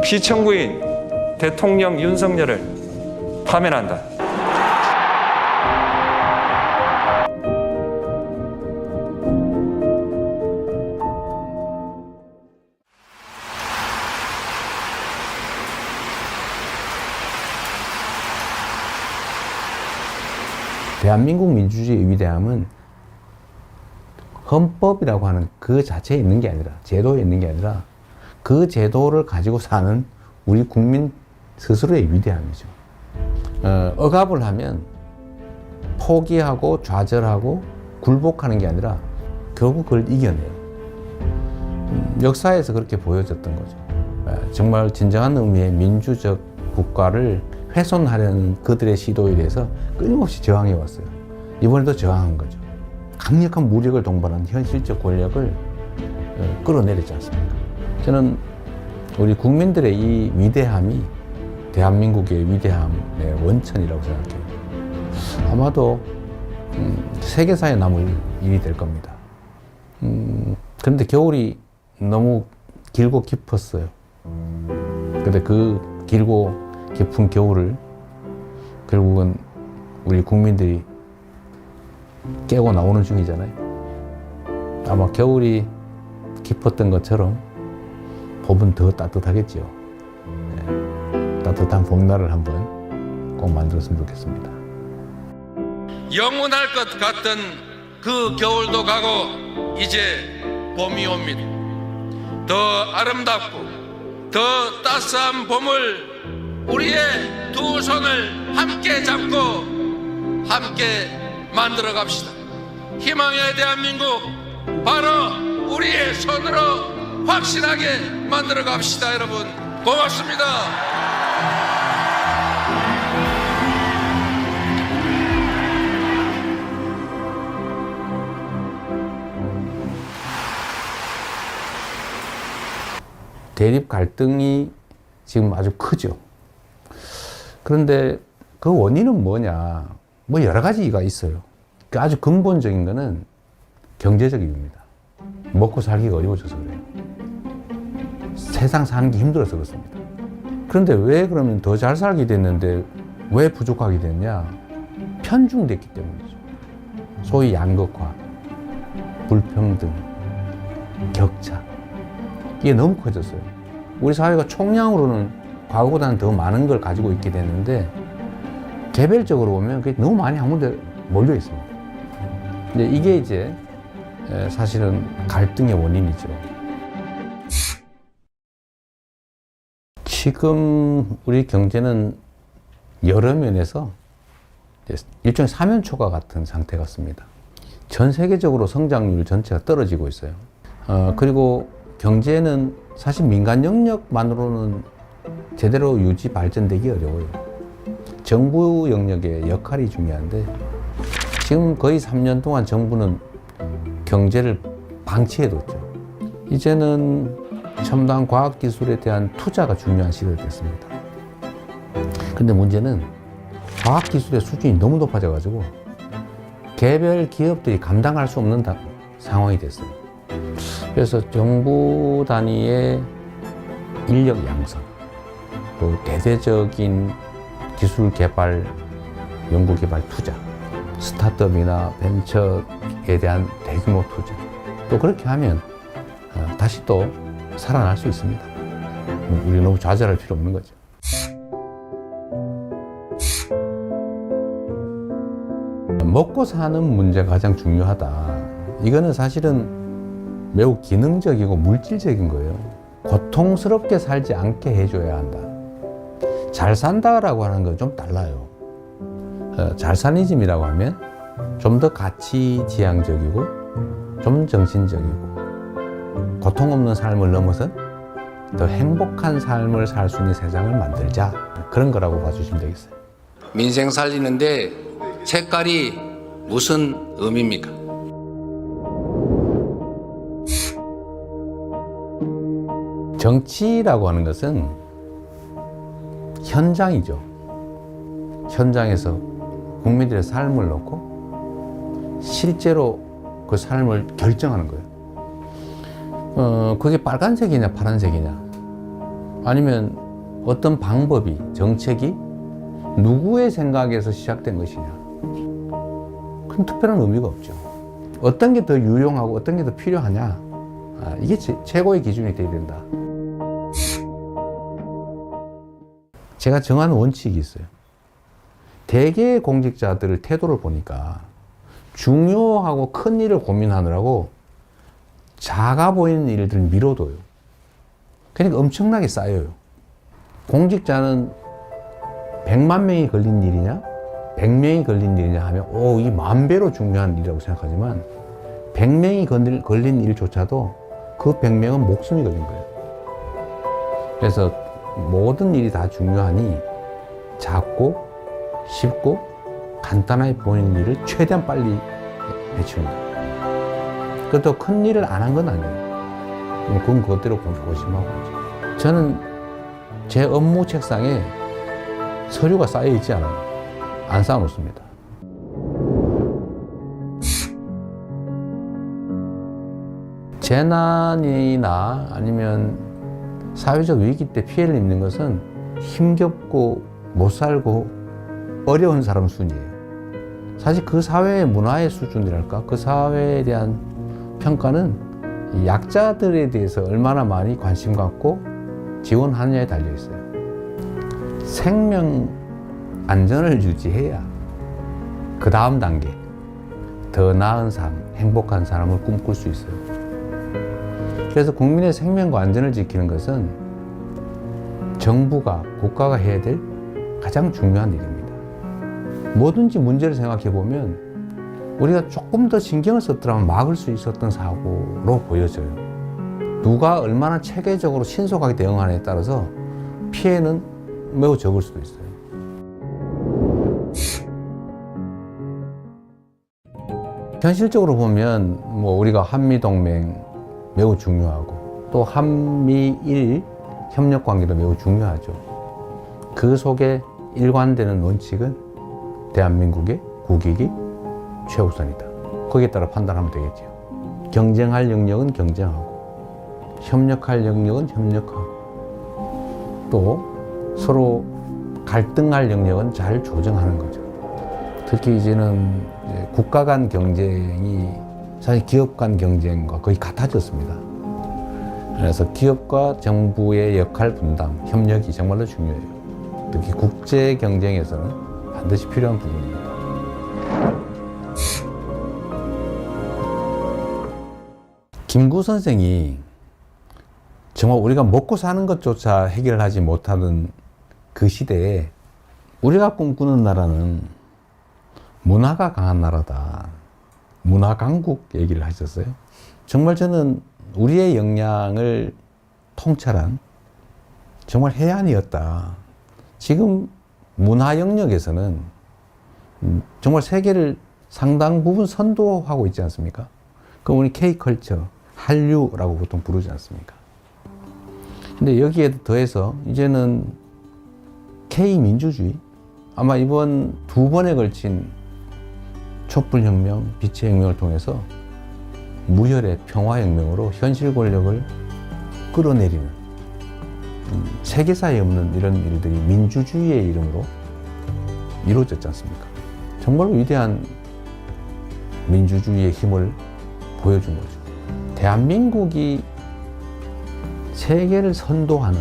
피청구인 대통령 윤석열을 파면한다. 대한민국 민주주의의 위대함은 헌법이라고 하는 그 자체에 있는 게 아니라, 제도에 있는 게 아니라 그 제도를 가지고 사는 우리 국민 스스로의 위대함이죠. 억압을 하면 포기하고 좌절하고 굴복하는 게 아니라 결국 그걸 이겨내요. 역사에서 그렇게 보여졌던 거죠. 정말 진정한 의미의 민주적 국가를 훼손하려는 그들의 시도에 대해서 끊임없이 저항해 왔어요. 이번에도 저항한 거죠. 강력한 무력을 동반한 현실적 권력을 끌어내렸지 않습니까? 저는 우리 국민들의 이 위대함이 대한민국의 위대함의 원천이라고 생각해요. 아마도 세계사에 남을 일이 될 겁니다. 그런데 겨울이 너무 길고 깊었어요. 근데 그 길고 깊은 겨울을 결국은 우리 국민들이 깨고 나오는 중이잖아요. 아마 겨울이 깊었던 것처럼 봄은 더 따뜻하겠죠. 네. 따뜻한 봄날을 한번 꼭 만들었으면 좋겠습니다. 영원할 것 같던 그 겨울도 가고 이제 봄이 옵니다. 더 아름답고 더 따스한 봄을 우리의 두 손을 함께 잡고 함께 만들어 갑시다. 희망의 대한민국 바로 우리의 손으로 확실하게 만들어 갑시다. 여러분 고맙습니다. 대립 갈등이 지금 아주 크죠. 그런데 그 원인은 뭐냐? 뭐 여러 가지가 있어요. 아주 근본적인 거는 경제적 이유입니다. 먹고 살기가 어려워져서 그래요. 세상 사는 게 힘들어서 그렇습니다. 그런데 왜 그러면 더 잘 살게 됐는데 왜 부족하게 됐냐? 편중됐기 때문이죠. 소위 양극화, 불평등, 격차. 이게 너무 커졌어요. 우리 사회가 총량으로는 과거보다는 더 많은 걸 가지고 있게 됐는데 개별적으로 보면 그게 너무 많이 한 군데 몰려 있습니다. 근데 이게 이제 사실은 갈등의 원인이죠. 지금 우리 경제는 여러 면에서 일종의 사면초가 같은 상태 같습니다. 전 세계적으로 성장률 전체가 떨어지고 있어요. 그리고 경제는 사실 민간 영역만으로는 제대로 유지 발전되기 어려워요. 정부 영역의 역할이 중요한데 지금 거의 3년 동안 정부는 경제를 방치해뒀죠. 이제는 첨단 과학기술에 대한 투자가 중요한 시대가 됐습니다. 근데 문제는 과학기술의 수준이 너무 높아져가지고 개별 기업들이 감당할 수 없는 상황이 됐어요. 그래서 정부 단위의 인력 양성, 또 대대적인 기술 개발, 연구 개발 투자, 스타트업이나 벤처에 대한 대규모 투자. 또 그렇게 하면 다시 또 살아날 수 있습니다. 우리 너무 좌절할 필요 없는 거죠. 먹고 사는 문제가 가장 중요하다. 이거는 사실은 매우 기능적이고 물질적인 거예요. 고통스럽게 살지 않게 해줘야 한다. 잘 산다라고 하는 건 좀 달라요. 잘사니즘이라고 하면 좀 더 가치지향적이고 좀 정신적이고 고통 없는 삶을 넘어선 더 행복한 삶을 살 수 있는 세상을 만들자. 그런 거라고 봐주시면 되겠어요. 민생 살리는데 색깔이 무슨 의미입니까? 정치라고 하는 것은 현장이죠. 현장에서 국민들의 삶을 놓고 실제로 그 삶을 결정하는 거예요. 그게 빨간색이냐 파란색이냐 아니면 어떤 방법이, 정책이 누구의 생각에서 시작된 것이냐. 큰 특별한 의미가 없죠. 어떤 게 더 유용하고 어떤 게 더 필요하냐. 이게 최고의 기준이 돼야 된다. 제가 정한 원칙이 있어요. 대개의 공직자들의 태도를 보니까 중요하고 큰 일을 고민하느라고 작아 보이는 일들을 미뤄둬요. 그러니까 엄청나게 쌓여요. 공직자는 100만 명이 걸린 일이냐 100명이 걸린 일이냐 하면 이게 만 배로 중요한 일이라고 생각하지만 100명이 걸린 일조차도 그 100명은 목숨이 걸린 거예요. 그래서 모든 일이 다 중요하니 작고 쉽고 간단하게 보이는 일을 최대한 빨리 해치우는 거예요. 그것도 큰 일을 안 한 건 아니에요. 그건 그것대로 고심하고 있죠. 저는 제 업무 책상에 서류가 쌓여 있지 않아요. 안 쌓아놓습니다. 재난이나 아니면 사회적 위기 때 피해를 입는 것은 힘겹고 못 살고 어려운 사람 순이에요. 사실 그 사회의 문화의 수준이랄까, 그 사회에 대한 평가는 이 약자들에 대해서 얼마나 많이 관심 갖고 지원하느냐에 달려 있어요. 생명 안전을 유지해야 그 다음 단계, 더 나은 삶, 행복한 삶을 꿈꿀 수 있어요. 그래서 국민의 생명과 안전을 지키는 것은 정부가, 국가가 해야 될 가장 중요한 일입니다. 뭐든지 문제를 생각해 보면 우리가 조금 더 신경을 썼더라면 막을 수 있었던 사고로 보여져요. 누가 얼마나 체계적으로 신속하게 대응하느냐에 따라서 피해는 매우 적을 수도 있어요. 현실적으로 보면 우리가 한미동맹 매우 중요하고 또 한미일 협력관계도 매우 중요하죠. 그 속에 일관되는 원칙은 대한민국의 국익이 최우선이다. 거기에 따라 판단하면 되겠죠. 경쟁할 영역은 경쟁하고 협력할 영역은 협력하고 또 서로 갈등할 영역은 잘 조정하는 거죠. 특히 이제는 국가 간 경쟁이 사실 기업 간 경쟁과 거의 같아졌습니다. 그래서 기업과 정부의 역할 분담, 협력이 정말로 중요해요. 특히 국제 경쟁에서는 반드시 필요한 부분입니다. 김구 선생이 정말 우리가 먹고 사는 것조차 해결하지 못하는 그 시대에 우리가 꿈꾸는 나라는 문화가 강한 나라다. 문화 강국 얘기를 하셨어요. 정말 저는 우리의 역량을 통찰한 정말 해안이었다. 지금 문화 영역에서는 정말 세계를 상당 부분 선도하고 있지 않습니까? 그럼 우리 K컬처, 한류라고 보통 부르지 않습니까? 근데 여기에 더해서 이제는 K민주주의, 아마 이번 2번에 걸친 촛불혁명, 빛의 혁명을 통해서 무혈의 평화혁명으로 현실 권력을 끌어내리는 세계사에 없는 이런 일들이 민주주의의 이름으로 이루어졌지 않습니까? 정말로 위대한 민주주의의 힘을 보여준 거죠. 대한민국이 세계를 선도하는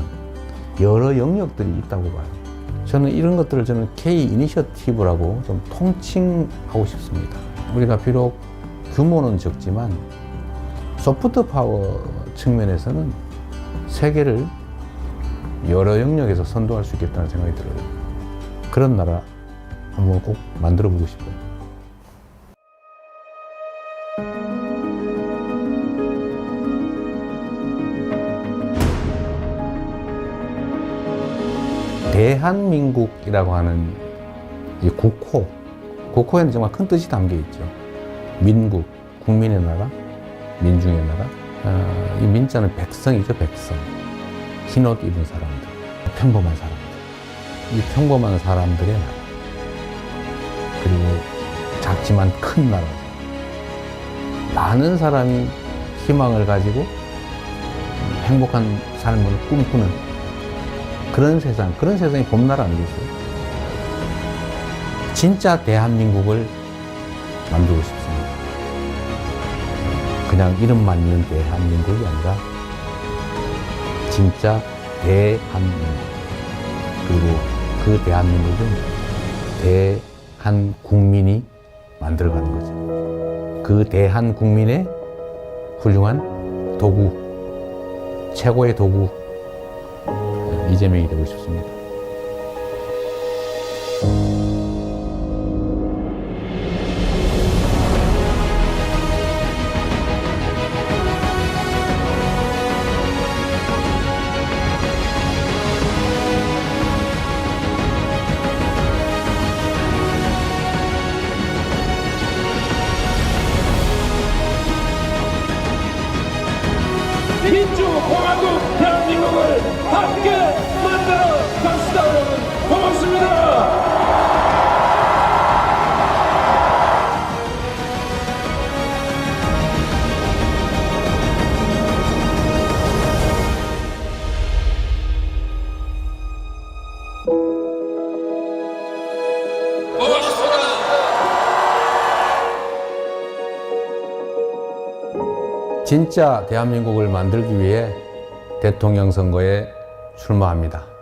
여러 영역들이 있다고 봐요. 저는 이런 것들을 K 이니셔티브라고 좀 통칭하고 싶습니다. 우리가 비록 규모는 적지만 소프트 파워 측면에서는 세계를 여러 영역에서 선도할 수 있겠다는 생각이 들어요. 그런 나라 한번 꼭 만들어 보고 싶어요. 대한민국이라고 하는 이 국호에는 정말 큰 뜻이 담겨 있죠. 민국, 국민의 나라, 민중의 나라. 이 민자는 백성이죠, 백성. 흰옷 입은 사람들, 평범한 사람들. 이 평범한 사람들의 나라. 그리고 작지만 큰 나라. 많은 사람이 희망을 가지고 행복한 삶을 꿈꾸는 그런 세상이 봄나라 아니겠어요? 진짜 대한민국을 만들고 싶습니다. 그냥 이름만 있는 대한민국이 아니라 진짜 대한민국. 그리고 그 대한민국은 대한국민이 만들어가는 거죠. 그 대한국민의 훌륭한 도구, 최고의 도구, 이재명이 되고 싶습니다. 민주공화국 대한민국을 함께 만들어 갑시다. 여러분 고맙습니다. 진짜 대한민국을 만들기 위해 대통령 선거에 출마합니다.